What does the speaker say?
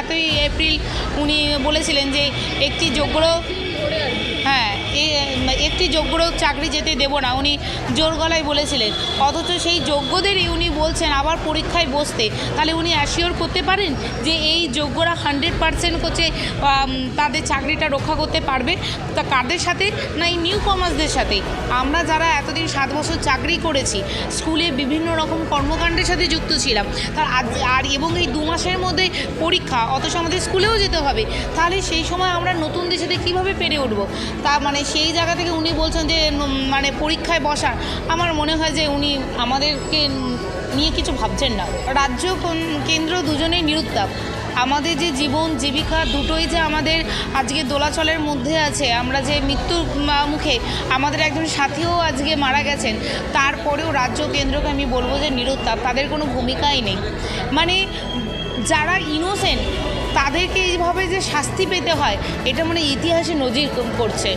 7 April উনি বলেছিলেন যে একটি যোগ্য একটি যোগ্যর চাকরি যেতে দেব না, উনি জোর গলায় বলেছিলেন। অথচ সেই যোগ্যদেরই উনি বলছেন আবার পরীক্ষায় বসতে। তাহলে উনি অ্যাসিওর করতে পারেন যে এই যোগ্যরা 100% হচ্ছে তাদের চাকরিটা রক্ষা করতে পারবে? তা কাদের সাথে না, এই নিউ কমার্সদের সাথে। আমরা যারা এতদিন 7 বছর চাকরি করেছি, স্কুলে বিভিন্ন রকম কর্মকাণ্ডের সাথে যুক্ত ছিলাম, তার এবং এই 2 মাসের মধ্যে পরীক্ষা, অথচ আমাদের স্কুলেও যেতে হবে, তাহলে সেই সময় আমরা নতুনদের সাথে কীভাবে পেরে উঠব? তা মানে সেই জায়গা থেকে উনি বলছেন যে মানে পরীক্ষায় বসার, আমার মনে হয় যে উনি আমাদেরকে নিয়ে কিছু ভাবছেন না। রাজ্য কেন্দ্র দুজনেই নিরুত্তাপ। আমাদের যে জীবন জীবিকা দুটোই যে আমাদের আজকে দোলাচলের মধ্যে আছে, আমরা যে মৃত্যুর মুখে, আমাদের একজন সাথীও আজকে মারা গেছেন, তারপরেও রাজ্য কেন্দ্রকে আমি বলবো যে নিরুত্তাপ, তাদের কোনো ভূমিকাই নেই। মানে যারা ইনোসেন্ট তাদেরকে এইভাবে যে শাস্তি পেতে হয়, এটা মানে ইতিহাসে নজির করছে।